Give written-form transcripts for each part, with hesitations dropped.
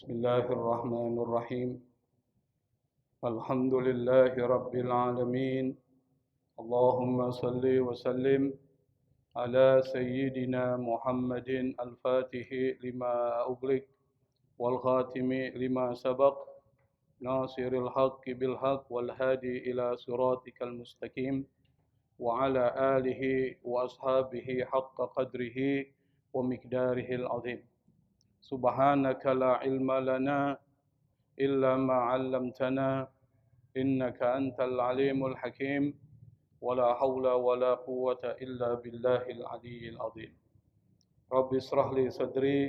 Bismillahirrahmanirrahim. Alhamdulillahi Rabbil Alamin. Allahumma salli wa sallim ala Sayyidina Muhammadin al-Fatihi lima ughliq wal khatimi lima sabaq nasiril haqqi bil haqq wal hadi ila siratikal mustaqim wa ala alihi wa ashabihi haqqa qadrihi wa miqdarihil azim. Subhanaka la ilma lana illa ma 'allamtana innaka antal alimul hakim wala haula wala quwwata illa billahil aliyyil azim. Rabbi israh li sadri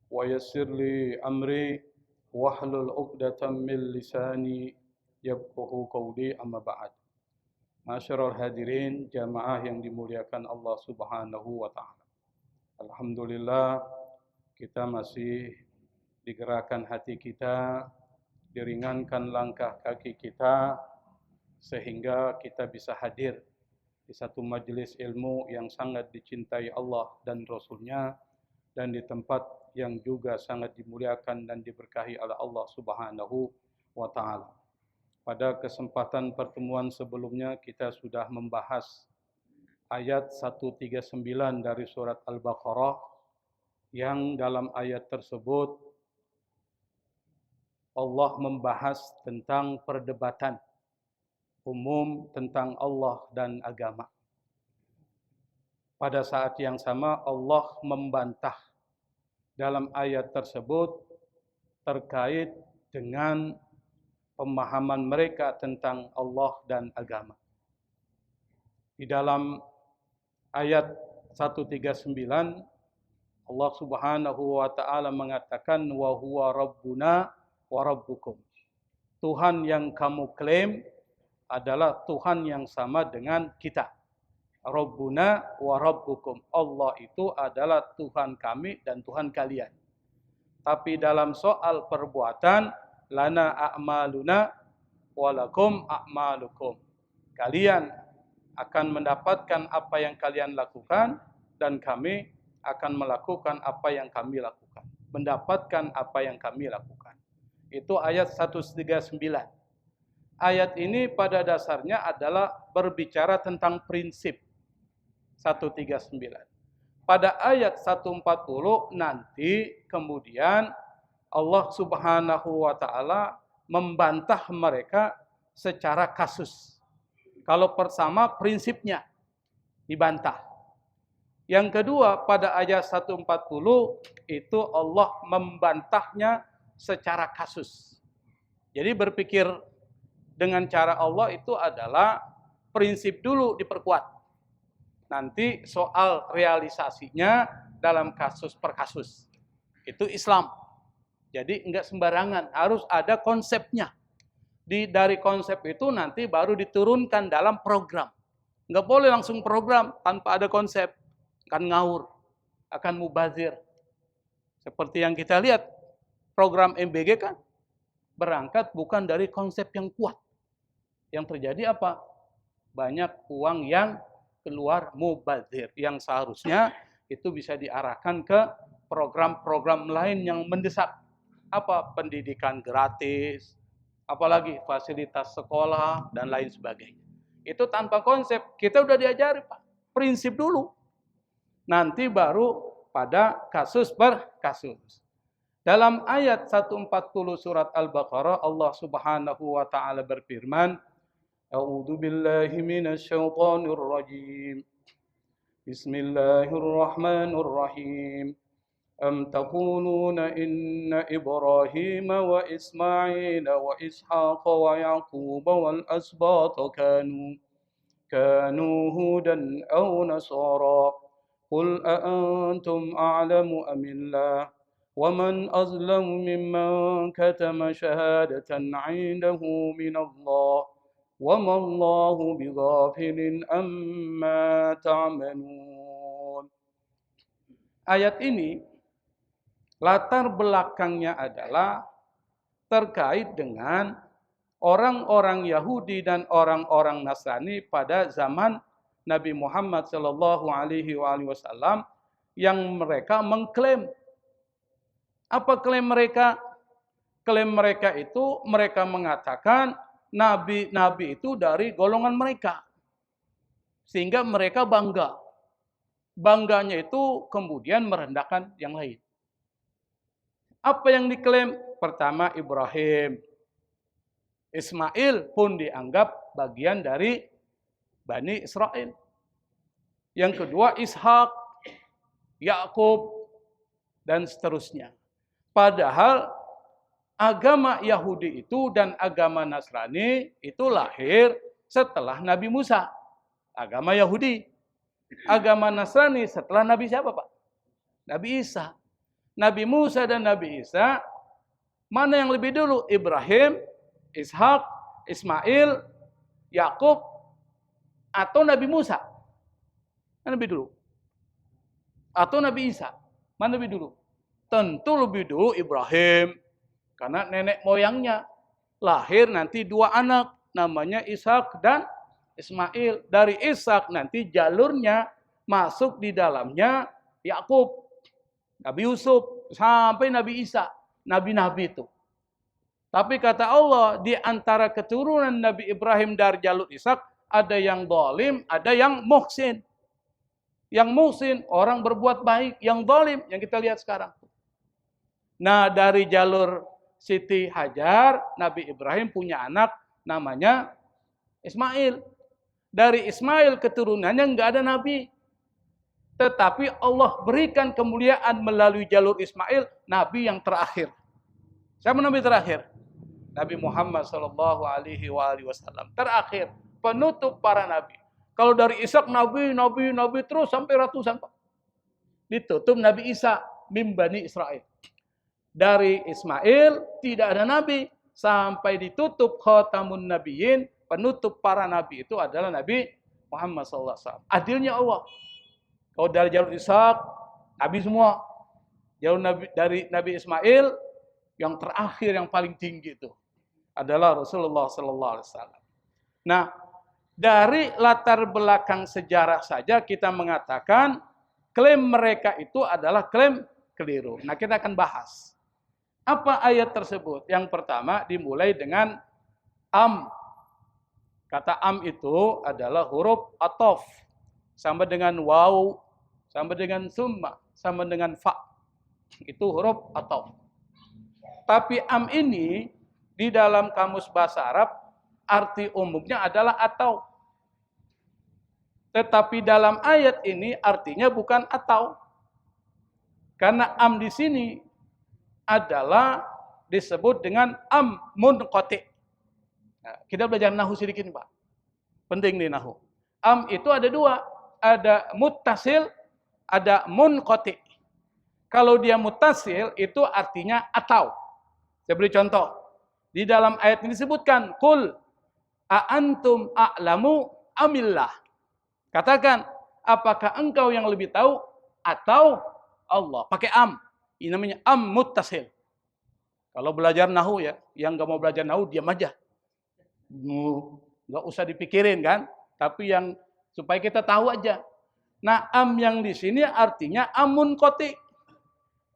wa yassir li amri wahlul 'uqdatam min lisani yafqahu qawli amma ba'd. Masyarul hadirin jamaah yang dimuliakan Allah Subhanahu wa taala. Alhamdulillah kita masih digerakkan hati kita, diringankan langkah kaki kita, sehingga kita bisa hadir di satu majelis ilmu yang sangat dicintai Allah dan Rasul-Nya, dan di tempat yang juga sangat dimuliakan dan diberkahi oleh Allah Subhanahu wa ta'ala. Pada kesempatan pertemuan sebelumnya kita sudah membahas ayat 139 dari surat Al-Baqarah, yang dalam ayat tersebut Allah membahas tentang perdebatan umum tentang Allah dan agama. Pada saat yang sama Allah membantah dalam ayat tersebut terkait dengan pemahaman mereka tentang Allah dan agama. Di dalam ayat 139 Allah Subhanahu wa ta'ala mengatakan wa huwa rabbuna wa rabbukum. Tuhan yang kamu klaim adalah Tuhan yang sama dengan kita. Rabbuna wa rabbukum. Allah itu adalah Tuhan kami dan Tuhan kalian. Tapi dalam soal perbuatan, lana a'maluna wa lakum a'malukum. Kalian akan mendapatkan apa yang kalian lakukan dan kami akan melakukan apa yang kami lakukan. Mendapatkan apa yang kami lakukan. Itu ayat 139. Ayat ini pada dasarnya adalah berbicara tentang prinsip 139. Pada ayat 140 nanti kemudian Allah Subhanahu wa ta'ala membantah mereka secara kasus. Kalau pertama prinsipnya dibantah. Yang kedua, pada ayat 140 itu Allah membantahnya secara kasus. Jadi berpikir dengan cara Allah itu adalah prinsip dulu diperkuat. Nanti soal realisasinya dalam kasus per kasus. Itu Islam. Jadi enggak sembarangan, harus ada konsepnya. Dari konsep itu nanti baru diturunkan dalam program. Enggak boleh langsung program tanpa ada konsep. Akan ngawur, akan mubazir. Seperti yang kita lihat, program MBG kan berangkat bukan dari konsep yang kuat. Yang terjadi apa? Banyak uang yang keluar mubazir, yang seharusnya itu bisa diarahkan ke program-program lain yang mendesak. Apa? Pendidikan gratis, apalagi fasilitas sekolah, dan lain sebagainya. Itu tanpa konsep, kita udah diajari Pak, prinsip dulu. Nanti baru pada kasus per kasus. Dalam ayat 140 surat Al-Baqarah Allah Subhanahu wa ta'ala berfirman, A'udzu billahi minasyaitonir rajim. Bismillahirrahmanirrahim. Am taquluna inna Ibrahim wa Ismail wa Ishaq wa Yaqub wal asbat kanu hudan aw nasara. Qul a'antum a'lamu amillah wa man azlamu mimman katama syahadatan 'indahu minallah wa ma Allahu bighafilin amma ta'malun. Ayat ini latar belakangnya adalah terkait dengan orang-orang Yahudi dan orang-orang Nasrani pada zaman Nabi Muhammad sallallahu alaihi wasallam yang mereka mengklaim Apa klaim mereka? Klaim mereka itu mereka mengatakan nabi-nabi itu dari golongan mereka. Sehingga mereka bangga. Bangganya itu kemudian merendahkan yang lain. Apa yang diklaim? Pertama Ibrahim. Ismail pun dianggap bagian dari Bani Israel. Yang kedua Ishak, Yakub, dan seterusnya. Padahal agama Yahudi itu dan agama Nasrani itu lahir setelah Nabi Musa. Agama Yahudi. Agama Nasrani setelah Nabi siapa, Pak? Nabi Isa. Nabi Musa dan Nabi Isa, mana yang lebih dulu? Ibrahim, Ishak, Ismail, Yakub, atau Nabi Musa? Mana lebih dulu? Atau Nabi Isa? Mana lebih dulu? Tentu lebih dulu Ibrahim. Karena nenek moyangnya lahir nanti dua anak. Namanya Ishak dan Ismail. Dari Ishak nanti jalurnya masuk di dalamnya Yakub, Nabi Yusuf, sampai Nabi Isa. Nabi-nabi itu. Tapi kata Allah, di antara keturunan Nabi Ibrahim dari jalur Ishak, ada yang zalim, ada yang muhsin. Yang muhsin, orang berbuat baik. Yang zalim, yang kita lihat sekarang. Nah, dari jalur Siti Hajar, Nabi Ibrahim punya anak namanya Ismail. Dari Ismail keturunannya enggak ada Nabi. Tetapi Allah berikan kemuliaan melalui jalur Ismail, Nabi yang terakhir. Siapa Nabi terakhir? Nabi Muhammad SAW. Terakhir, penutup para Nabi. Kalau dari Ishak Nabi terus sampai ratusan. Pak. Ditutup Nabi Isa, min Bani Israel. Dari Ismail tidak ada Nabi. Sampai ditutup khatamun nabiyyin, penutup para Nabi itu adalah Nabi Muhammad SAW. Adilnya Allah. Kalau dari jalur Ishak, Nabi semua. Jalur Nabi, dari Nabi Ismail, yang terakhir yang paling tinggi itu adalah Rasulullah SAW. Nah, dari latar belakang sejarah saja kita mengatakan klaim mereka itu adalah klaim keliru. Nah, kita akan bahas. Apa ayat tersebut? Yang pertama dimulai dengan am. Kata am itu adalah huruf atof. Sama dengan waw, sama dengan summa, sama dengan fa. Itu huruf atof. Tapi am ini di dalam kamus bahasa Arab arti umumnya adalah atau. Tetapi dalam ayat ini artinya bukan atau. Karena am di sini adalah disebut dengan am munqati. Nah, kita belajar nahu sedikit, Pak. Penting nih nahu. Am itu ada dua, ada muttasil, ada munqati. Kalau dia muttasil itu artinya atau. Saya beri contoh. Di dalam ayat ini disebutkan qul a antum a'lamu amillah. Katakan, apakah engkau yang lebih tahu atau Allah? Pakai am. Ini namanya am muttasil. Kalau belajar nahu ya, yang enggak mau belajar nahu diam aja. Enggak usah dipikirin kan? Tapi yang supaya kita tahu aja. Nah, am yang di sini artinya am munqati.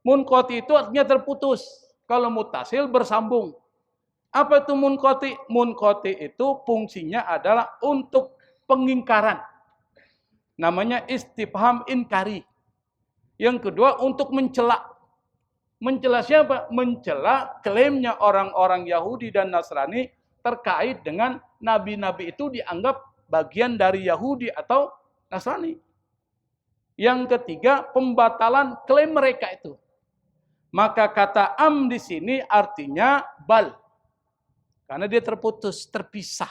Munqati itu artinya terputus. Kalau muttasil bersambung. Apa itu munqati? Munqati itu fungsinya adalah untuk pengingkaran. Namanya istifham inkari. Yang kedua untuk mencela. Mencela siapa? Mencela klaimnya orang-orang Yahudi dan Nasrani terkait dengan nabi-nabi itu dianggap bagian dari Yahudi atau Nasrani. Yang ketiga, pembatalan klaim mereka itu. Maka kata am di sini artinya bal. Karena dia terputus, terpisah.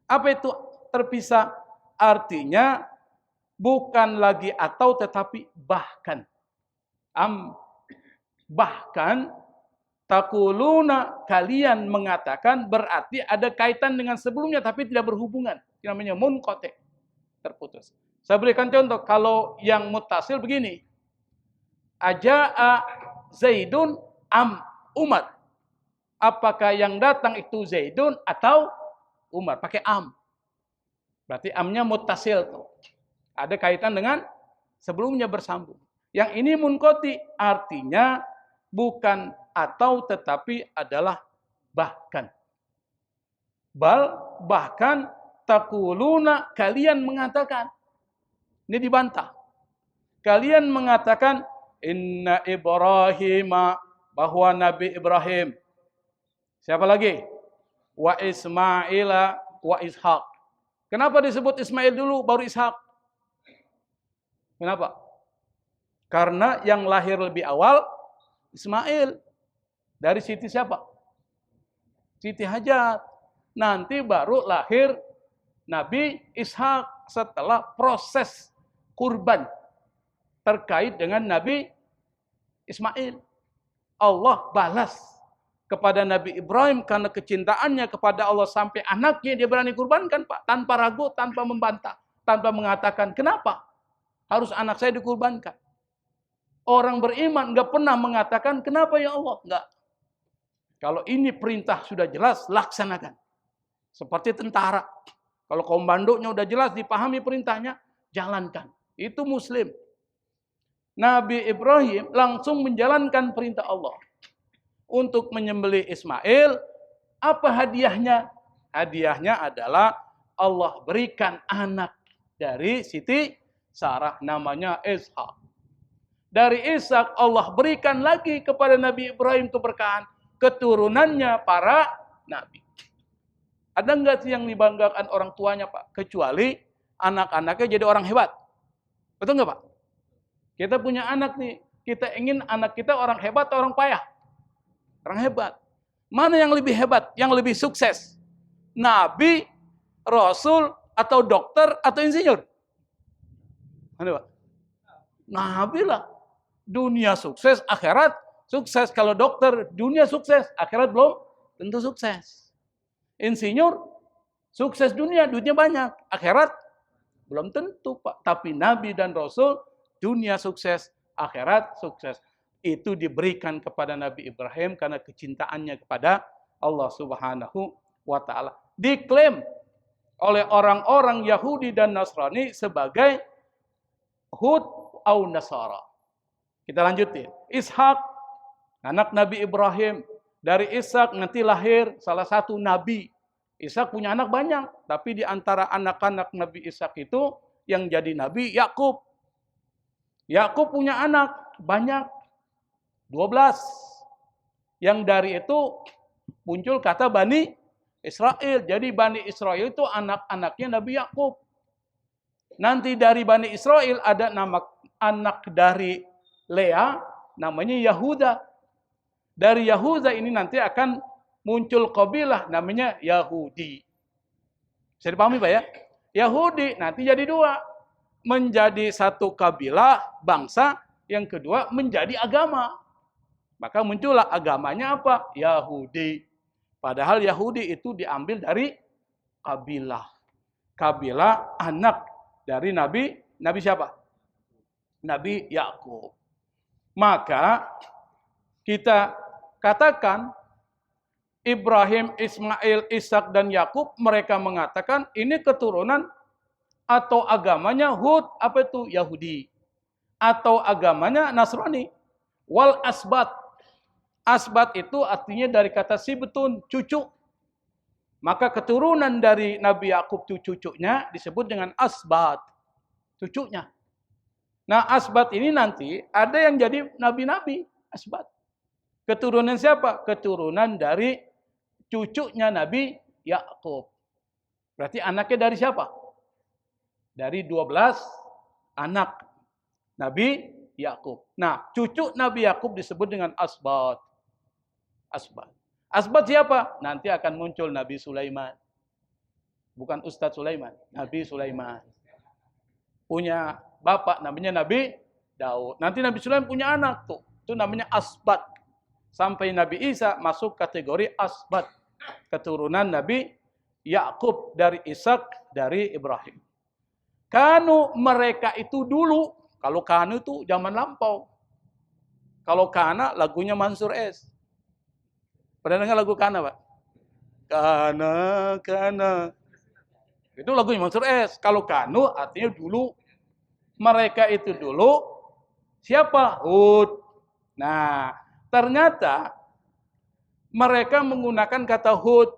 Apa itu terpisah? Artinya bukan lagi atau tetapi bahkan. Am bahkan takuluna kalian mengatakan berarti ada kaitan dengan sebelumnya tapi tidak berhubungan. Ini namanya munqati. Terputus. Saya berikan contoh kalau yang muttasil begini. Aja'a Zaidun am Umar. Apakah yang datang itu Zaidun atau Umar? Pakai am. Berarti amnya muttasil tuh. Ada kaitan dengan sebelumnya bersambung. Yang ini munqati artinya bukan atau tetapi adalah bahkan. Bahkan taquluna, kalian mengatakan. Ini dibantah. Kalian mengatakan inna Ibrahima, bahwa Nabi Ibrahim. Siapa lagi? Wa Ismaila wa Ishak. Kenapa disebut Ismail dulu baru Ishak? Kenapa? Karena yang lahir lebih awal Ismail. Dari Siti siapa? Siti Hajar. Nanti baru lahir Nabi Ishak setelah proses kurban terkait dengan Nabi Ismail. Allah balas kepada Nabi Ibrahim karena kecintaannya kepada Allah sampai anaknya dia berani kurbankan, Pak, tanpa ragu, tanpa membantah, tanpa mengatakan kenapa harus anak saya dikurbankan. Orang beriman nggak pernah mengatakan kenapa ya Allah, nggak. Kalau ini perintah sudah jelas, laksanakan. Seperti tentara. Kalau komandonya udah jelas, dipahami perintahnya, jalankan. Itu Muslim. Nabi Ibrahim langsung menjalankan perintah Allah. Untuk menyembelih Ismail, apa hadiahnya? Hadiahnya adalah Allah berikan anak dari Siti Sarah, namanya Ishak. Dari Ishak Allah berikan lagi kepada Nabi Ibrahim keberkahan, keturunannya para nabi. Ada enggak sih yang dibanggakan orang tuanya, Pak? Kecuali anak-anaknya jadi orang hebat. Betul enggak, Pak? Kita punya anak nih, kita ingin anak kita orang hebat atau orang payah? Orang hebat. Mana yang lebih hebat, yang lebih sukses? Nabi, Rasul, atau dokter, atau insinyur? Mana, Pak? Nabi lah. Dunia sukses, akhirat sukses. Kalau dokter, dunia sukses, akhirat belum tentu sukses. Insinyur, sukses dunia, duitnya banyak. Akhirat, belum tentu, Pak. Tapi Nabi dan Rasul, dunia sukses, akhirat sukses. Itu diberikan kepada Nabi Ibrahim karena kecintaannya kepada Allah Subhanahu wa Ta'ala. Diklaim oleh orang-orang Yahudi dan Nasrani sebagai Hud au Nasara. Kita lanjutin. Ishak, anak Nabi Ibrahim. Dari Ishak nanti lahir salah satu Nabi. Ishak punya anak banyak. Tapi di antara anak-anak Nabi Ishak itu yang jadi Nabi Yakub. Yakub punya anak banyak. 12. Yang dari itu muncul kata Bani Israel. Jadi Bani Israel itu anak-anaknya Nabi Yakub. Nanti dari Bani Israel ada nama anak dari Lea, namanya Yahuda. Dari Yahuda ini nanti akan muncul kabilah namanya Yahudi. Bisa dipahami, Pak ya? Yahudi nanti jadi dua. Menjadi satu kabilah, bangsa. Yang kedua menjadi agama. Maka muncullah agamanya apa? Yahudi. Padahal Yahudi itu diambil dari kabilah. Kabilah anak dari Nabi siapa? Nabi Yakub. Maka kita katakan Ibrahim, Ismail, Ishak dan Yakub, mereka mengatakan ini keturunan atau agamanya Hud, apa itu? Yahudi. Atau agamanya Nasrani. Wal asbat. Asbat itu artinya dari kata sibtun, cucu. Maka keturunan dari Nabi Yakub itu cucunya disebut dengan asbat. Cucunya. Nah, asbat ini nanti ada yang jadi nabi-nabi, asbat. Keturunan siapa? Keturunan dari cucunya Nabi Yakub. Berarti anaknya dari siapa? Dari 12 anak Nabi Yakub. Nah, cucu Nabi Yakub disebut dengan asbat. Asbat. Asbat siapa? Nanti akan muncul Nabi Sulaiman. Bukan Ustadz Sulaiman, Nabi Sulaiman. Punya bapak namanya Nabi Daud. Nanti Nabi Sulaiman punya anak tuh. Itu namanya asbat. Sampai Nabi Isa masuk kategori asbat. Keturunan Nabi Yakub dari Ishak dari Ibrahim. Kanu mereka itu dulu. Kalau kanu itu zaman lampau. Kalau kana lagunya Mansur S. Pernah dengar lagu kana, Pak? Kana. Itu lagunya Mansur S. Kalau kanu artinya dulu. Mereka itu dulu siapa? Hud. Nah, ternyata mereka menggunakan kata Hud.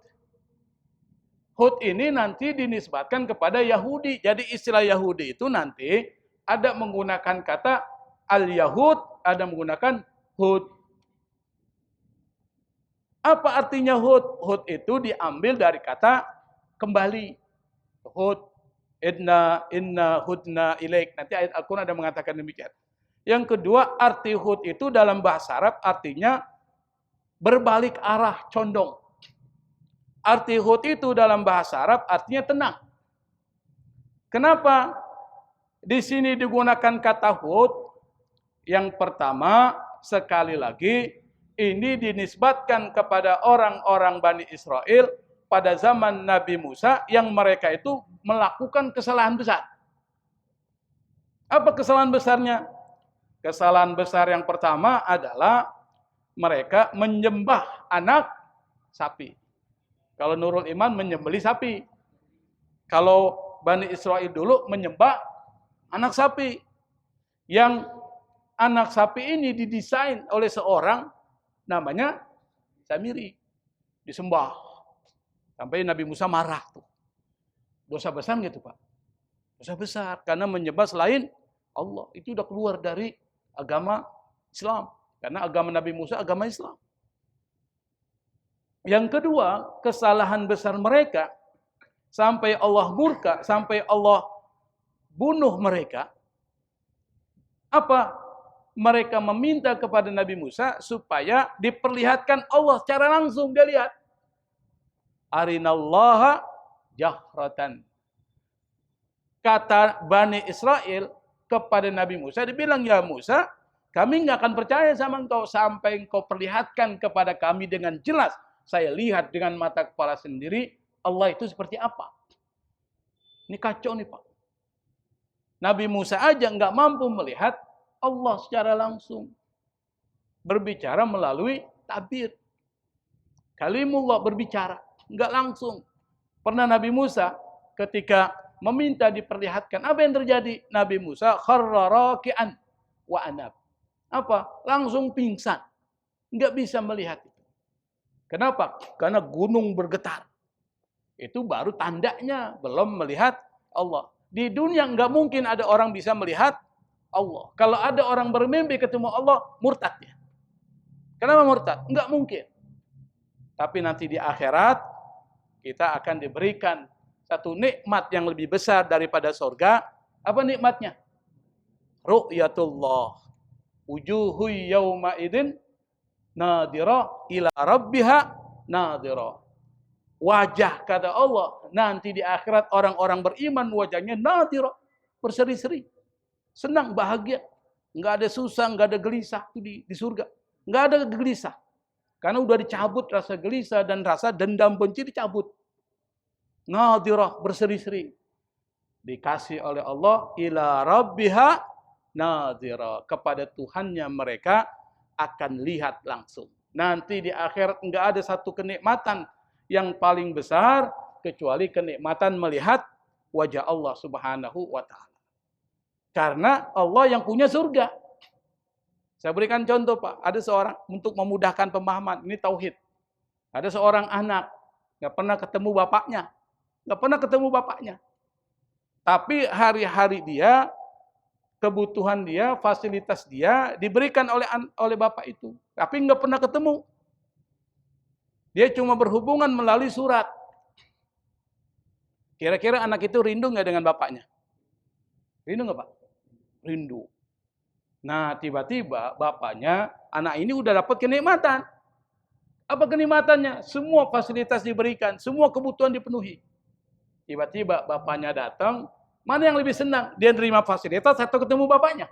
Hud ini nanti dinisbatkan kepada Yahudi. Jadi istilah Yahudi itu nanti ada menggunakan kata al-Yahud, ada menggunakan Hud. Apa artinya Hud? Hud itu diambil dari kata kembali. Hud, inna hudna ilaik. Nanti ayat Al-Quran ada mengatakan demikian. Yang kedua, arti Hud itu dalam bahasa Arab artinya berbalik arah, condong. Arti Hud itu dalam bahasa Arab artinya tenang. Kenapa di sini digunakan kata Hud? Yang pertama, sekali lagi, ini dinisbatkan kepada orang-orang Bani Israel pada zaman Nabi Musa yang mereka itu melakukan kesalahan besar. Apa kesalahan besarnya? Kesalahan besar yang pertama adalah mereka menyembah anak sapi. Kalau Nurul Iman menyembelih sapi. Kalau Bani Israel dulu menyembah anak sapi. Yang anak sapi ini didesain oleh seorang namanya Samiri. Disembah. Sampai Nabi Musa marah tuh. Dosa besar gitu Pak. Dosa besar. Karena menyembah selain Allah. Itu udah keluar dari agama Islam. Karena agama Nabi Musa agama Islam. Yang kedua, kesalahan besar mereka sampai Allah murka, sampai Allah bunuh mereka. Apa? Mereka meminta kepada Nabi Musa supaya diperlihatkan Allah secara langsung, dia lihat. Arinallaha jahratan. Kata Bani Israel kepada Nabi Musa, dibilang, ya Musa, kami nggak akan percaya sama engkau sampai engkau perlihatkan kepada kami dengan jelas. Saya lihat dengan mata kepala sendiri, Allah itu seperti apa. Ini kacau nih Pak. Nabi Musa aja nggak mampu melihat Allah secara langsung. Berbicara melalui tabir. Kalimullah berbicara, nggak langsung. Pernah Nabi Musa ketika meminta diperlihatkan, apa yang terjadi? Nabi Musa kharra raki'an wa anab. Apa? Langsung pingsan. Nggak bisa melihat itu. Kenapa? Karena gunung bergetar. Itu baru tandanya belum melihat Allah. Di dunia nggak mungkin ada orang bisa melihat Allah. Kalau ada orang bermimpi ketemu Allah, murtad ya. Kenapa murtad? Nggak mungkin. Tapi nanti di akhirat, kita akan diberikan satu nikmat yang lebih besar daripada surga. Apa nikmatnya? Ru'yatullah. Wujuhu yawma idin nadira ila rabbiha nadira. Wajah kata Allah nanti di akhirat orang-orang beriman wajahnya nadira, berseri-seri, senang, bahagia, nggak ada susah, nggak ada gelisah di surga, nggak ada gelisah, karena udah dicabut rasa gelisah dan rasa dendam benci dicabut. Nadira, berseri-seri, dikasih oleh Allah ila rabbiha nadira, kepada Tuhannya mereka akan lihat langsung. Nanti di akhirat enggak ada satu kenikmatan yang paling besar kecuali kenikmatan melihat wajah Allah Subhanahu wa taala. Karena Allah yang punya surga. Saya berikan contoh Pak, ada seorang untuk memudahkan pemahaman, ini tauhid. Ada seorang anak enggak pernah ketemu bapaknya. Enggak pernah ketemu bapaknya. Tapi hari-hari dia, kebutuhan dia, fasilitas dia diberikan oleh bapak itu. Tapi nggak pernah ketemu. Dia cuma berhubungan melalui surat. Kira-kira anak itu rindu nggak dengan bapaknya? Rindu nggak Pak? Rindu. Nah tiba-tiba bapaknya, anak ini udah dapat kenikmatan. Apa kenikmatannya? Semua fasilitas diberikan, semua kebutuhan dipenuhi. Tiba-tiba bapaknya datang. Mana yang lebih senang? Dia nerima fasilitas atau ketemu bapaknya?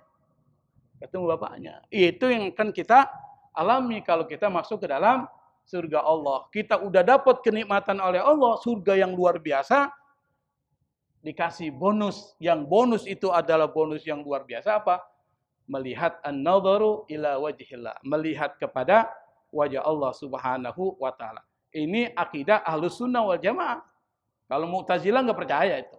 Ketemu bapaknya. Itu yang akan kita alami kalau kita masuk ke dalam surga Allah. Kita udah dapat kenikmatan oleh Allah, surga yang luar biasa. Dikasih bonus. Yang bonus itu adalah bonus yang luar biasa apa? Melihat an-nadharu ila wajhillah. Melihat kepada wajah Allah Subhanahu wa taala. Ini akidah Ahlus Sunnah wal Jamaah. Kalau Mu'tazilah nggak percaya itu.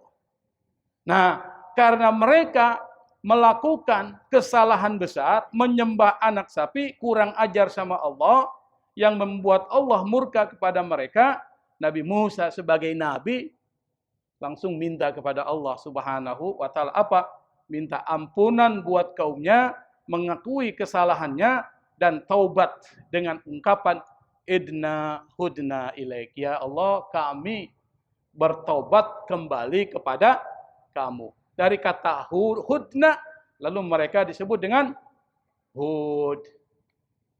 Nah, karena mereka melakukan kesalahan besar, menyembah anak sapi, kurang ajar sama Allah, yang membuat Allah murka kepada mereka. Nabi Musa sebagai nabi langsung minta kepada Allah Subhanahu wa taala apa? Minta ampunan buat kaumnya, mengakui kesalahannya dan taubat dengan ungkapan idna hudna ilaik. Ya Allah, kami bertobat kembali kepada kamu. Dari kata hudna, lalu mereka disebut dengan Hud.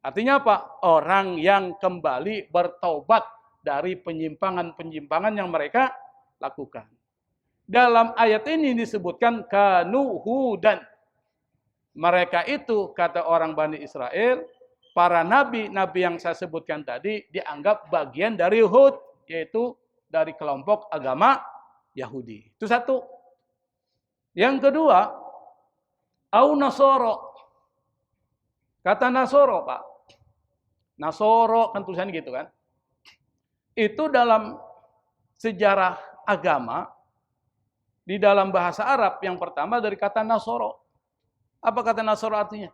Artinya apa? Orang yang kembali bertobat dari penyimpangan-penyimpangan yang mereka lakukan. Dalam ayat ini disebutkan kanu hudan. Mereka itu, kata orang Bani Israel, para nabi-nabi yang saya sebutkan tadi dianggap bagian dari Hud, yaitu dari kelompok agama Yahudi. Itu satu. Yang kedua, au nasoro. Kata nasoro, Pak. Nasoro kan tulisannya gitu kan. Itu dalam sejarah agama, di dalam bahasa Arab yang pertama dari kata nasoro. Apa kata nasoro artinya?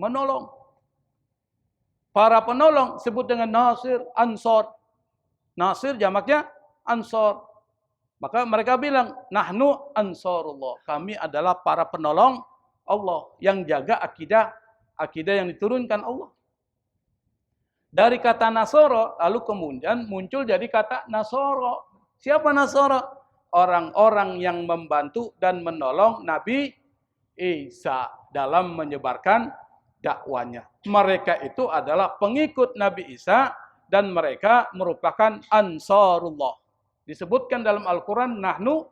Menolong. Para penolong sebut dengan nasir, ansor. Nasir jamaknya ansor. Maka mereka bilang, nahnu ansarullah. Kami adalah para penolong Allah yang jaga akidah yang diturunkan Allah. Dari kata nasoro, lalu kemudian muncul jadi kata nasoro. Siapa nasoro? Orang-orang yang membantu dan menolong Nabi Isa dalam menyebarkan dakwanya. Mereka itu adalah pengikut Nabi Isa dan mereka merupakan ansarullah. Disebutkan dalam Al-Quran, nahnu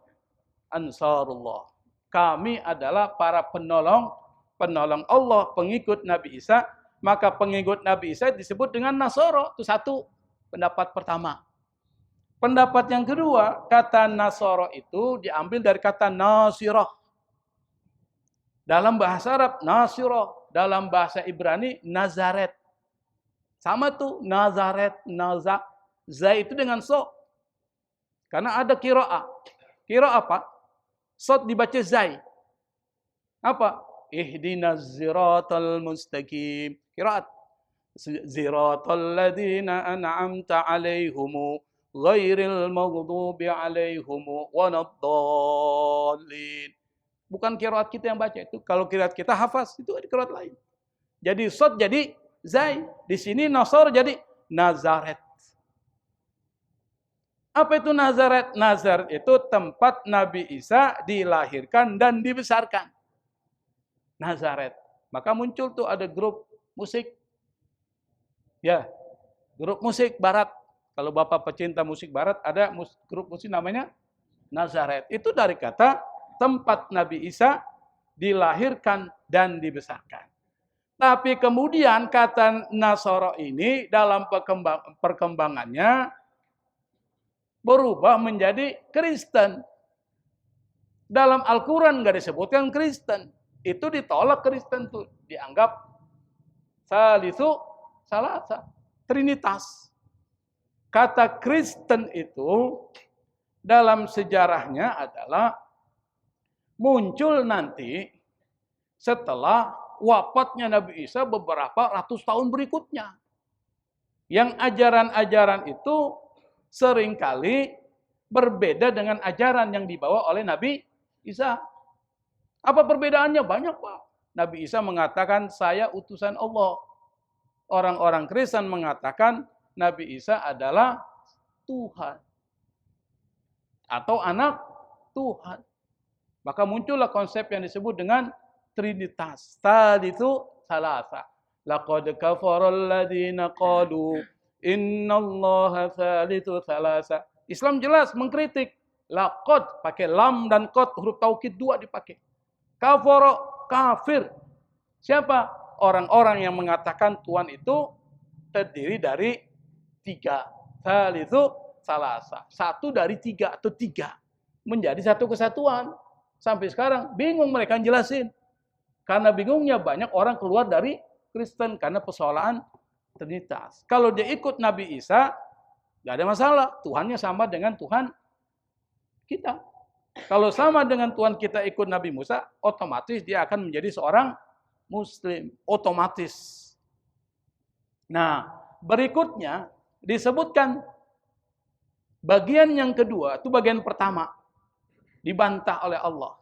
ansarullah. Kami adalah para penolong Allah, pengikut Nabi Isa. Maka pengikut Nabi Isa disebut dengan Nasoro. Itu satu pendapat pertama. Pendapat yang kedua, kata Nasoro itu diambil dari kata Nasirah. Dalam bahasa Arab, Nasirah. Dalam bahasa Ibrani, Nazaret. Sama tuh, Nazaret, Naza. Zai itu dengan so. Karena ada kiro'ah. Kiro'ah apa? Sod dibaca zai. Apa? Ihdinas ziratal mustaqim. Qiraat. Ziratal ladzina an'amta 'alaihim ghairil maghdubi 'alaihim waladdallin. Bukan qiraat kita yang baca itu. Kalau qiraat kita hafaz, itu ada qiraat lain. Jadi sod jadi zai. Di sini nasar jadi Nazaret. Apa itu Nazaret? Nazaret itu tempat Nabi Isa dilahirkan dan dibesarkan. Nazaret. Maka muncul tuh ada grup musik. Ya, grup musik barat. Kalau Bapak pecinta musik barat, ada grup musik namanya Nazaret. Itu dari kata tempat Nabi Isa dilahirkan dan dibesarkan. Tapi kemudian kata Nasoro ini dalam perkembangannya berubah menjadi Kristen. Dalam Al-Quran nggak disebutkan Kristen. Itu ditolak Kristen tuh. Dianggap salisu salasa. Trinitas. Kata Kristen itu dalam sejarahnya adalah muncul nanti setelah wafatnya Nabi Isa beberapa ratus tahun berikutnya. Yang ajaran-ajaran itu seringkali berbeda dengan ajaran yang dibawa oleh Nabi Isa. Apa perbedaannya? Banyak, Pak. Nabi Isa mengatakan, saya utusan Allah. Orang-orang Kristen mengatakan, Nabi Isa adalah Tuhan. Atau anak Tuhan. Maka muncullah konsep yang disebut dengan Trinitas. Taditu salasa. Laqad kafaral ladzina qalu innallaha tsalitsu tsalasa. Islam jelas mengkritik. Laqad pakai lam dan qad, huruf taukid dua dipakai. Kafara, kafir. Siapa? Orang-orang yang mengatakan Tuhan itu terdiri dari tiga. Tsalitsu tsalasa. Satu dari tiga atau tiga. Menjadi satu kesatuan. Sampai sekarang bingung mereka jelasin. Karena bingungnya banyak orang keluar dari Kristen karena persoalan Trinitas. Kalau dia ikut Nabi Isa, nggak ada masalah. Tuhannya sama dengan Tuhan kita. Kalau sama dengan Tuhan kita ikut Nabi Musa, otomatis dia akan menjadi seorang Muslim. Otomatis. Nah, berikutnya disebutkan bagian yang kedua, itu bagian pertama. Dibantah oleh Allah.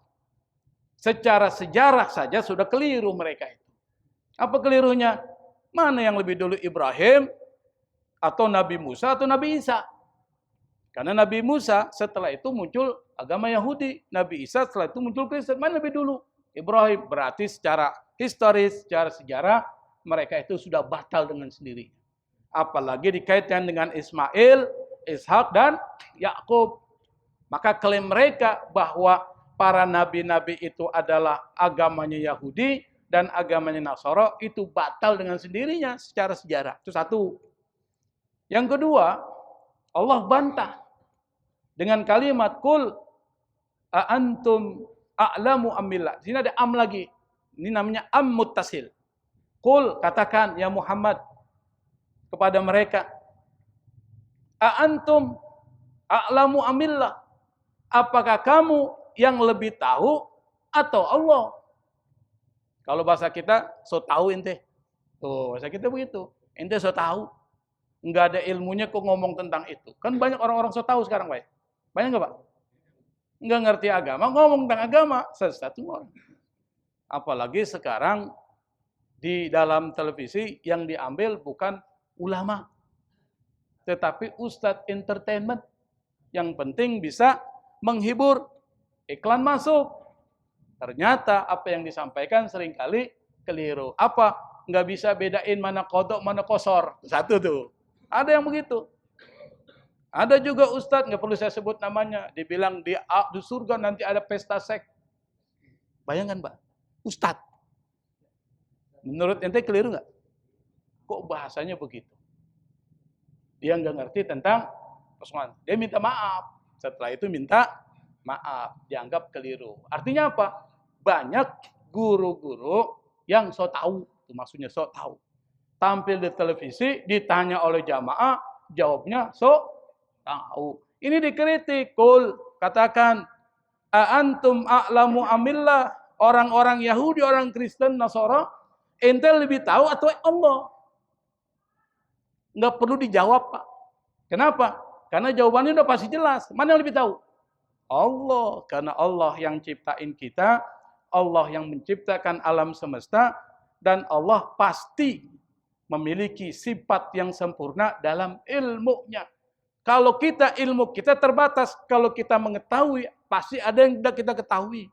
Secara sejarah saja sudah keliru mereka itu. Apa kelirunya? Mana yang lebih dulu Ibrahim, atau Nabi Musa, atau Nabi Isa? Karena Nabi Musa setelah itu muncul agama Yahudi. Nabi Isa setelah itu muncul Kristen. Mana lebih dulu? Ibrahim. Berarti secara historis, secara sejarah, mereka itu sudah batal dengan sendiri. Apalagi dikaitkan dengan Ismail, Ishak, dan Yakub. Maka klaim mereka bahwa para nabi-nabi itu adalah agamanya Yahudi dan agamanya Nasara, itu batal dengan sendirinya secara sejarah. Itu satu. Yang kedua, Allah bantah dengan kalimat kul antum a'lamu amillah. Di sini ada am lagi. Ini namanya am muttasil. Kul, katakan ya Muhammad kepada mereka, antum a'lamu amillah. Apakah kamu yang lebih tahu atau Allah? Kalau bahasa kita, so tahu ente. Tuh, bahasa kita begitu. Ente so tahu. Enggak ada ilmunya kok ngomong tentang itu. Kan banyak orang-orang so tahu sekarang, Pak. Banyak enggak, Pak? Enggak ngerti agama, ngomong tentang agama. Sesat semua. Apalagi sekarang di dalam televisi yang diambil bukan ulama, tetapi ustadz entertainment. Yang penting bisa menghibur. Iklan masuk. Ternyata apa yang disampaikan seringkali keliru. Apa? Nggak bisa bedain mana kodok, mana kosor. Satu tuh. Ada yang begitu. Ada juga ustadz, nggak perlu saya sebut namanya. Dibilang di surga nanti ada pesta seks. Bayangkan, Pak. Ustadz. Menurut ente keliru nggak? Kok bahasanya begitu? Dia nggak ngerti tentang persoalan. Dia minta maaf. Setelah itu minta maaf. Dianggap keliru. Artinya apa? Banyak guru-guru yang so tahu. Itu maksudnya so tahu. Tampil di televisi, ditanya oleh jamaah, jawabnya so tahu. Ini dikritik. Kul, katakan, antum a'lamu amillah. Orang-orang Yahudi, orang Kristen, Nasara, ente lebih tahu atau Allah? Nggak perlu dijawab, Pak. Kenapa? Karena jawabannya udah pasti jelas. Mana yang lebih tahu? Allah. Karena Allah yang ciptain kita, Allah yang menciptakan alam semesta, dan Allah pasti memiliki sifat yang sempurna dalam ilmunya. Kalau kita ilmu kita terbatas, kalau kita mengetahui, pasti ada yang tidak kita ketahui.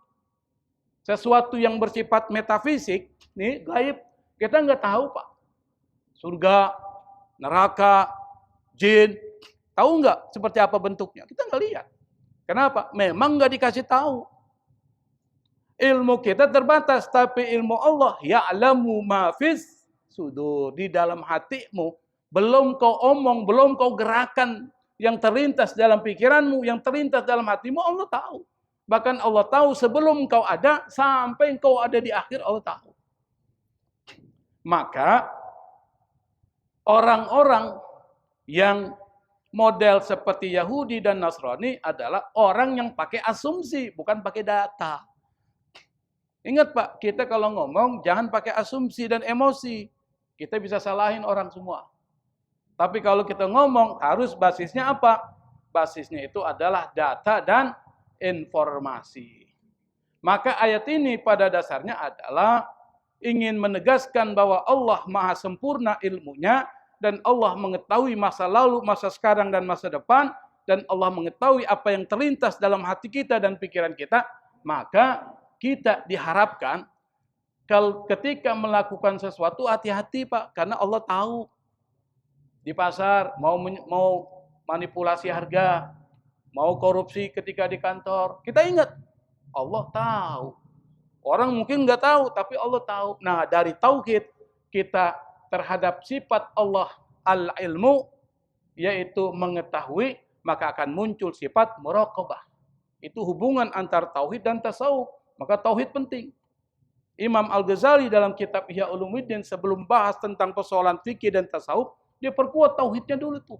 Sesuatu yang bersifat metafisik, nih gaib, kita nggak tahu, Pak. Surga, neraka, jin, tahu nggak seperti apa bentuknya? Kita nggak lihat. Kenapa? Memang nggak dikasih tahu. Ilmu kita terbatas, tapi ilmu Allah ya'lamu ma fis sudur. Di dalam hatimu, belum kau omong, belum kau gerakan yang terlintas dalam pikiranmu, yang terlintas dalam hatimu, Allah tahu. Bahkan Allah tahu sebelum kau ada, sampai kau ada di akhir, Allah tahu. Maka orang-orang yang model seperti Yahudi dan Nasrani adalah orang yang pakai asumsi, bukan pakai data. Ingat, Pak, kita kalau ngomong jangan pakai asumsi dan emosi. Kita bisa salahin orang semua. Tapi kalau kita ngomong harus basisnya apa? Basisnya itu adalah data dan informasi. Maka ayat ini pada dasarnya adalah ingin menegaskan bahwa Allah Maha sempurna ilmunya, dan Allah mengetahui masa lalu, masa sekarang, dan masa depan, dan Allah mengetahui apa yang terlintas dalam hati kita dan pikiran kita. Maka kita diharapkan kalau ketika melakukan sesuatu hati-hati, Pak, karena Allah tahu. Di pasar mau manipulasi harga, mau korupsi ketika di kantor, kita ingat Allah tahu. Orang mungkin nggak tahu, tapi Allah tahu. Nah, dari tauhid kita terhadap sifat Allah al-ilmu, yaitu mengetahui, maka akan muncul sifat muraqabah. Itu hubungan antara tauhid dan tasawuf. Maka tauhid penting. Imam Al-Ghazali dalam kitab Ihya Ulumuddin sebelum bahas tentang persoalan fikih dan tasawuf, dia perkuat tauhidnya dulu tuh.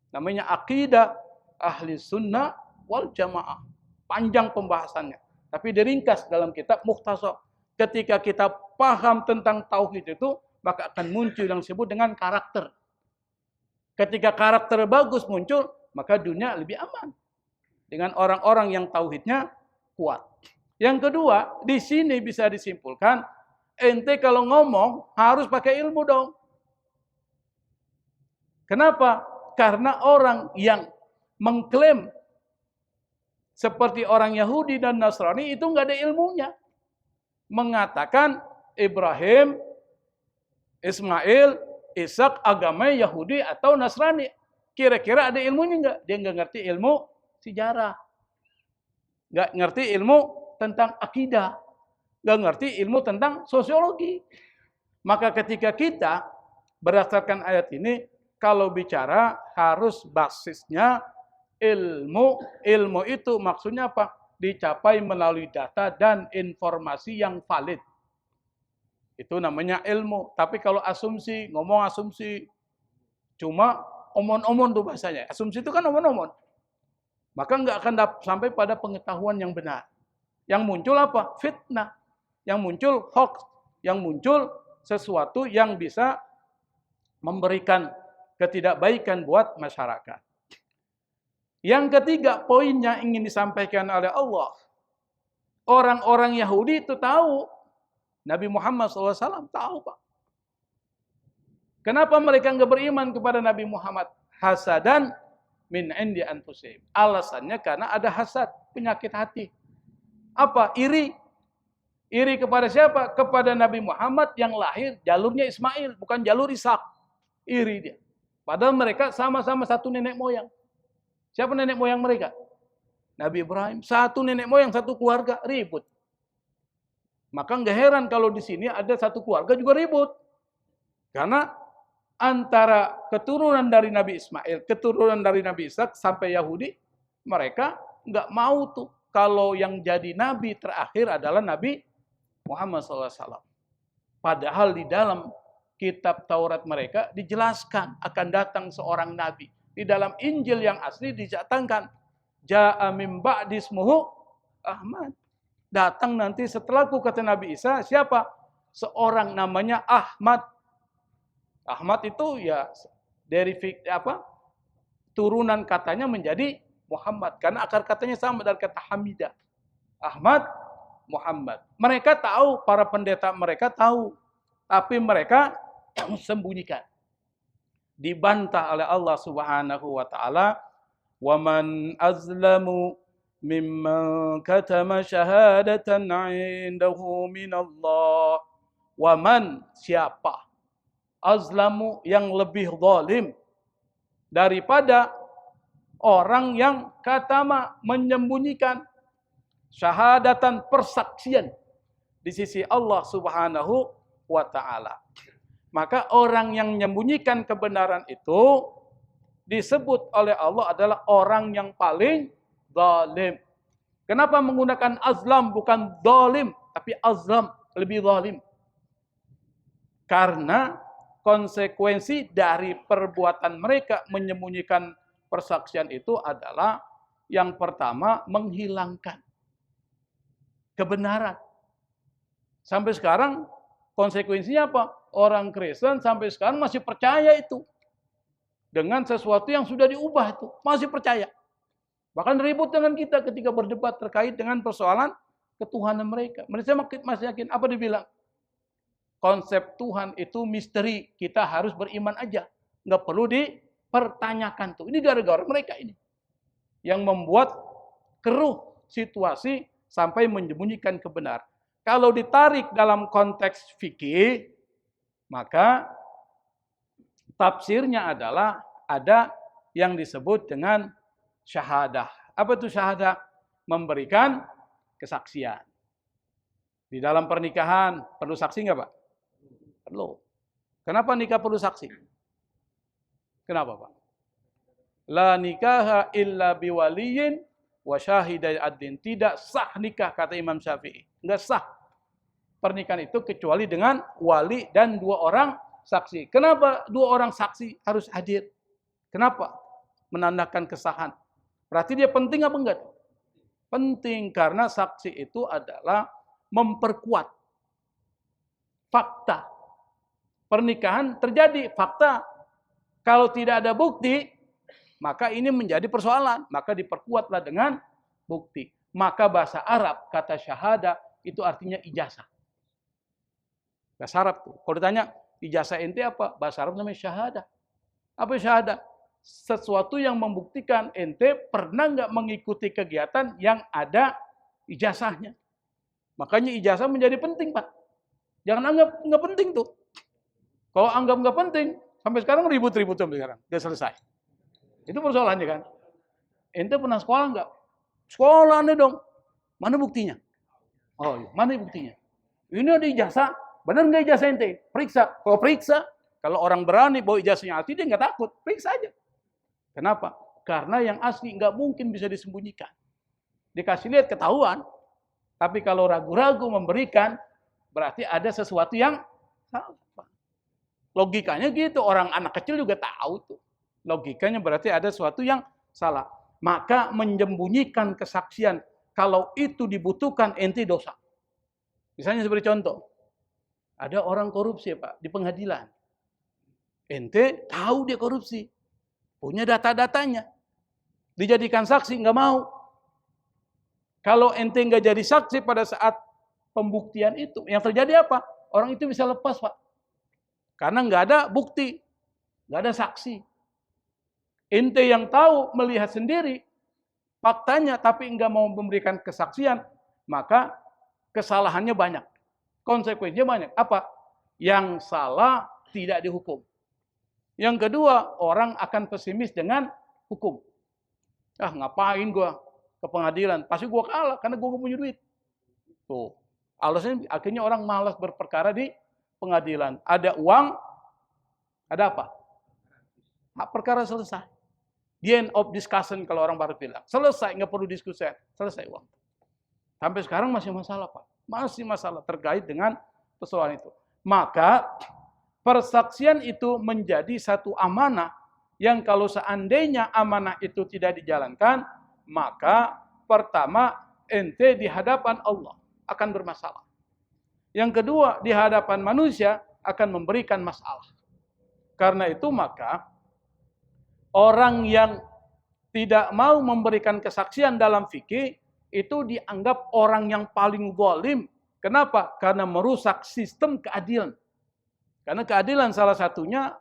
Namanya akidah ahli sunnah wal jamaah. panjang pembahasannya. Tapi diringkas dalam kitab Mukhtasar. Ketika kita paham tentang tauhid itu, maka akan muncul yang disebut dengan karakter. Ketika karakter bagus muncul, maka dunia lebih aman. Dengan orang-orang yang tauhidnya kuat. Yang kedua, di sini bisa disimpulkan, ente kalau ngomong harus pakai ilmu dong. Kenapa? Karena orang yang mengklaim seperti orang Yahudi dan Nasrani itu nggak ada ilmunya. Mengatakan Ibrahim, Ismail, Ishak agama Yahudi atau Nasrani. Kira-kira ada ilmunya nggak? Dia nggak ngerti ilmu sejarah. Nggak ngerti ilmu tentang akidah. Nggak ngerti ilmu tentang sosiologi. Maka ketika kita berdasarkan ayat ini, kalau bicara harus basisnya ilmu. Ilmu itu maksudnya apa? Dicapai melalui data dan informasi yang valid. Itu namanya ilmu. Tapi kalau asumsi, ngomong asumsi, cuma omon-omon tuh bahasanya. Asumsi itu kan omon-omon. Maka nggak akan sampai pada pengetahuan yang benar. Yang muncul apa? Fitnah. Yang muncul hoax. Yang muncul sesuatu yang bisa memberikan ketidakbaikan buat masyarakat. Yang ketiga, poinnya ingin disampaikan oleh Allah. Orang-orang Yahudi itu tahu. Nabi Muhammad SAW tahu, Pak. Kenapa mereka nggak beriman kepada Nabi Muhammad? Hasadan min indi anfusihim. Alasannya karena ada hasad, penyakit hati. Apa? Iri. Iri kepada siapa? Kepada Nabi Muhammad yang lahir jalurnya Ismail, bukan jalur Ishak. Iri dia. Padahal mereka sama-sama satu nenek moyang. Siapa nenek moyang mereka? Nabi Ibrahim. Satu nenek moyang, satu keluarga, ribut. Maka nggak heran kalau di sini ada satu keluarga juga ribut. Karena antara keturunan dari Nabi Ismail, keturunan dari Nabi Ishak sampai Yahudi, mereka nggak mau tuh kalau yang jadi nabi terakhir adalah Nabi Muhammad SAW. Padahal di dalam kitab Taurat mereka dijelaskan akan datang seorang nabi. Di dalam Injil yang asli dicatatkan, Ja'a min ba'di ismuhu Ahmad. Datang nanti setelahku, kata Nabi Isa, siapa? Seorang namanya Ahmad. Ahmad itu ya turunan katanya menjadi Muhammad. Karena akar katanya sama dari kata Hamidah. Ahmad, Muhammad. Mereka tahu, para pendeta mereka tahu. Tapi mereka sembunyikan. Dibantah oleh Allah Subhanahu wa taala, "Wa man azlamu mimman katama syahadatan 'indahu minallah." Wa man, siapa? Azlamu, yang lebih zalim daripada orang yang katama, menyembunyikan syahadatan, persaksian di sisi Allah Subhanahu wa taala. Maka orang yang menyembunyikan kebenaran itu disebut oleh Allah adalah orang yang paling zalim. Kenapa menggunakan azlam bukan zalim, tapi azlam, lebih zalim? Karena konsekuensi dari perbuatan mereka menyembunyikan persaksian itu adalah yang pertama menghilangkan kebenaran. Sampai sekarang konsekuensinya apa? Orang Kristen sampai sekarang masih percaya itu. Dengan sesuatu yang sudah diubah itu. Masih percaya. Bahkan ribut dengan kita ketika berdebat terkait dengan persoalan ketuhanan mereka. Mereka masih yakin. Apa dibilang? Konsep Tuhan itu misteri. Kita harus beriman aja. Nggak perlu dipertanyakan tuh. Ini gara-gara mereka ini. Yang membuat keruh situasi sampai menyembunyikan kebenaran. Kalau ditarik dalam konteks fikih, maka tafsirnya adalah ada yang disebut dengan syahadah. Apa itu syahadah? Memberikan kesaksian. Di dalam pernikahan perlu saksi nggak, Pak? Perlu. Kenapa nikah perlu saksi? Kenapa, Pak? La nikaha illa biwaliyin wa syahidai ad-din. Tidak sah nikah, kata Imam Syafi'i. Nggak sah pernikahan itu kecuali dengan wali dan 2 orang saksi. Kenapa 2 orang saksi harus hadir? Kenapa? Menandakan kesahan. Berarti dia penting apa enggak? Penting karena saksi itu adalah memperkuat fakta. Pernikahan terjadi, fakta. Kalau tidak ada bukti, maka ini menjadi persoalan. Maka diperkuatlah dengan bukti. Maka bahasa Arab, kata syahada, itu artinya ijazah. Bahasa Arab tuh. Kalau ditanya, ijazah ente apa? Bahasa Arab namanya syahada. Apa syahada? Sesuatu yang membuktikan ente pernah nggak mengikuti kegiatan yang ada ijazahnya. Makanya ijazah menjadi penting, Pak. Jangan anggap nggak penting tuh. Kalau anggap nggak penting, sampai sekarang ribut-ribut sampai sekarang. Udah selesai. Itu persoalannya kan. Ente pernah sekolah nggak? Sekolah nih dong. Mana buktinya? Oh iya, mana buktinya? Ini ada ijazah. Benar nggak ijazah ente? Periksa. Kalau periksa, kalau orang berani bawa ijazahnya asli, dia nggak takut. Periksa aja. Kenapa? Karena yang asli nggak mungkin bisa disembunyikan. Dikasih lihat ketahuan. Tapi kalau ragu-ragu memberikan, berarti ada sesuatu yang salah. Logikanya gitu. Orang anak kecil juga tahu tuh. Logikanya berarti ada sesuatu yang salah. Maka menyembunyikan kesaksian, kalau itu dibutuhkan, ente dosa. Misalnya seperti contoh. Ada orang korupsi, Pak, di pengadilan. Ente tahu dia korupsi. Punya data-datanya. Dijadikan saksi, nggak mau. Kalau ente nggak jadi saksi pada saat pembuktian itu, yang terjadi apa? Orang itu bisa lepas, Pak. Karena nggak ada bukti. Nggak ada saksi. Ente yang tahu, melihat sendiri, faktanya, tapi nggak mau memberikan kesaksian, maka kesalahannya banyak. Konsekuensinya banyak. Apa? Yang salah tidak dihukum. Yang kedua, orang akan pesimis dengan hukum. Ah, ngapain gua ke pengadilan? Pasti gua kalah karena gua nggak punya duit. Tuh. Alasannya akhirnya orang malas berperkara di pengadilan. Ada uang, ada apa? Hak perkara selesai. The end of discussion kalau orang baru bilang. Selesai, nggak perlu diskusi. Selesai uang. Sampai sekarang masih masalah, Pak. Masih masalah terkait dengan persoalan itu. Maka persaksian itu menjadi satu amanah yang kalau seandainya amanah itu tidak dijalankan, maka pertama ente di hadapan Allah akan bermasalah. Yang kedua, di hadapan manusia akan memberikan masalah. Karena itu maka orang yang tidak mau memberikan kesaksian dalam fikih itu dianggap orang yang paling zalim. Kenapa? Karena merusak sistem keadilan. Karena keadilan salah satunya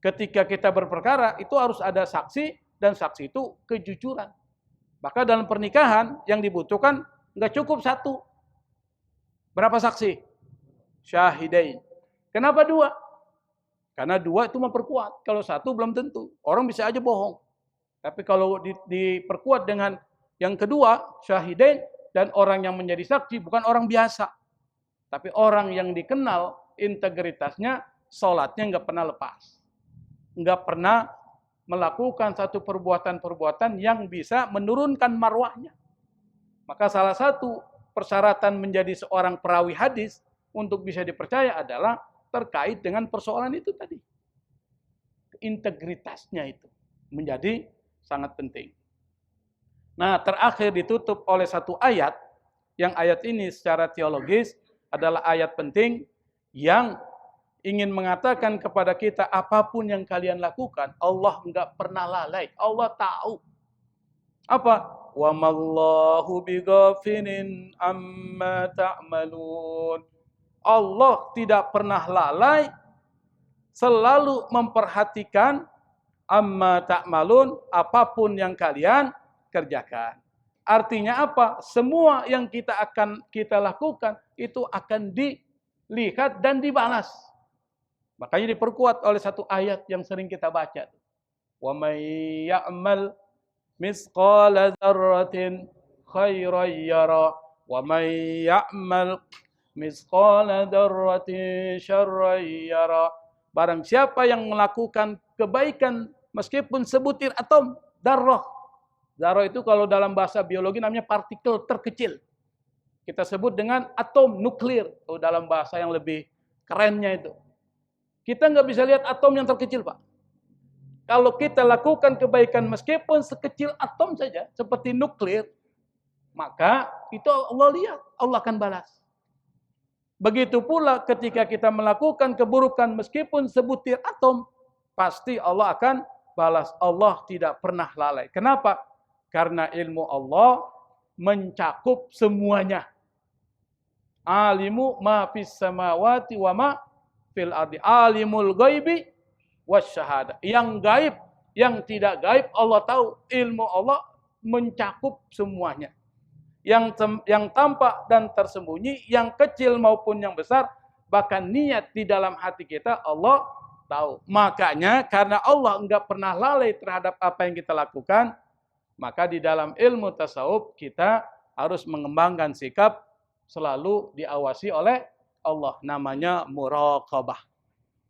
ketika kita berperkara itu harus ada saksi dan saksi itu kejujuran. Maka dalam pernikahan yang dibutuhkan nggak cukup satu. Berapa saksi? Syahidain. Kenapa dua? Karena dua itu memperkuat. Kalau satu belum tentu. Orang bisa aja bohong. Tapi kalau diperkuat dengan yang kedua, syahidain, dan orang yang menjadi saksi bukan orang biasa. Tapi orang yang dikenal integritasnya, sholatnya nggak pernah lepas. Nggak pernah melakukan satu perbuatan-perbuatan yang bisa menurunkan marwahnya. Maka salah satu persyaratan menjadi seorang perawi hadis untuk bisa dipercaya adalah terkait dengan persoalan itu tadi. Integritasnya itu menjadi sangat penting. Nah, terakhir ditutup oleh satu ayat, yang ayat ini secara teologis adalah ayat penting yang ingin mengatakan kepada kita apapun yang kalian lakukan, Allah enggak pernah lalai. Allah tahu. Apa? Wa mallahu bighafilin amma ta'malun. Allah tidak pernah lalai, selalu memperhatikan amma ta'malun, apapun yang kalian kerjakan. Artinya apa? Semua yang kita lakukan itu akan dilihat dan dibalas. Makanya diperkuat oleh satu ayat yang sering kita baca. Wa may ya'mal misqala dzarratin khairan yara wa may ya'mal misqala dzarratin syarran yara. Barang siapa yang melakukan kebaikan meskipun sebutir atom, darrah. Darrah itu kalau dalam bahasa biologi namanya partikel terkecil. Kita sebut dengan atom nuklir. Atau dalam bahasa yang lebih kerennya itu. Kita nggak bisa lihat atom yang terkecil, Pak. Kalau kita lakukan kebaikan meskipun sekecil atom saja, seperti nuklir, maka itu Allah lihat, Allah akan balas. Begitu pula ketika kita melakukan keburukan meskipun sebutir atom, pasti Allah akan balas. Allah tidak pernah lalai. Kenapa? Karena ilmu Allah mencakup semuanya. Alimu ma fis samawati wa ma fil ardi. Alimul ghaibi wasyahada. Yang gaib, yang tidak gaib Allah tahu. Ilmu Allah mencakup semuanya. Yang tampak dan tersembunyi, yang kecil maupun yang besar, bahkan niat di dalam hati kita Allah tahu. Makanya karena Allah enggak pernah lalai terhadap apa yang kita lakukan, maka di dalam ilmu tasawuf kita harus mengembangkan sikap selalu diawasi oleh Allah. Namanya muraqabah.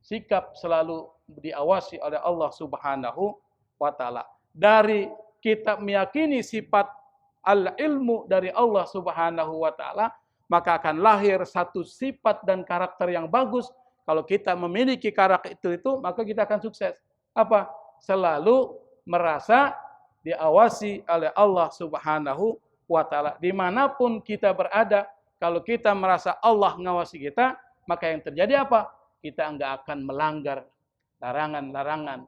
Sikap selalu diawasi oleh Allah Subhanahu wa taala. Dari kita meyakini sifat al-ilmu dari Allah Subhanahu wa taala, maka akan lahir satu sifat dan karakter yang bagus. Kalau kita memiliki karakter itu, maka kita akan sukses. Apa? Selalu merasa diawasi oleh Allah Subhanahu wa taala. Dimanapun kita berada, kalau kita merasa Allah ngawasi kita, maka yang terjadi apa? Kita enggak akan melanggar larangan-larangan.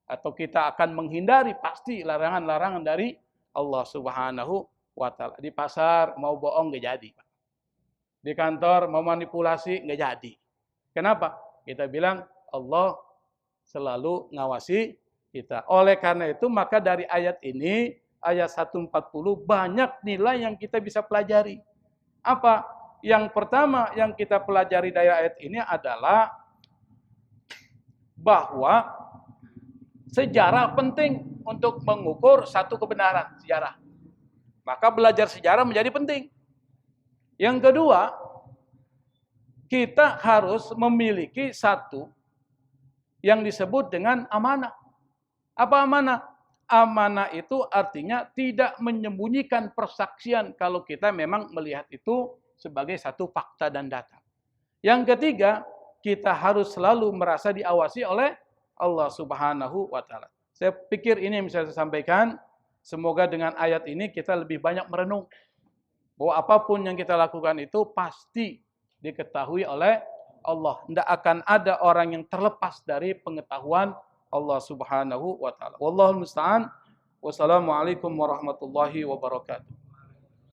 Atau kita akan menghindari pasti larangan-larangan dari Allah Subhanahu wa taala. Di pasar mau bohong nggak jadi. Di kantor mau manipulasi nggak jadi. Kenapa? Kita bilang Allah selalu ngawasi kita. Oleh karena itu maka dari ayat ini, ayat 140, banyak nilai yang kita bisa pelajari. Apa? Yang pertama yang kita pelajari dari ayat ini adalah bahwa sejarah penting untuk mengukur satu kebenaran sejarah. Maka belajar sejarah menjadi penting. Yang kedua, kita harus memiliki satu yang disebut dengan amanah. Apa amanah? Amanah itu artinya tidak menyembunyikan persaksian kalau kita memang melihat itu sebagai satu fakta dan data. Yang ketiga, kita harus selalu merasa diawasi oleh Allah Subhanahu wa taala. Saya pikir ini yang bisa saya sampaikan. Semoga dengan ayat ini kita lebih banyak merenung bahwa apapun yang kita lakukan itu pasti diketahui oleh Allah. Tidak akan ada orang yang terlepas dari pengetahuan Allah Subhanahu wa taala. Wallahul musta'an. Wassalamualaikum warahmatullahi wabarakatuh.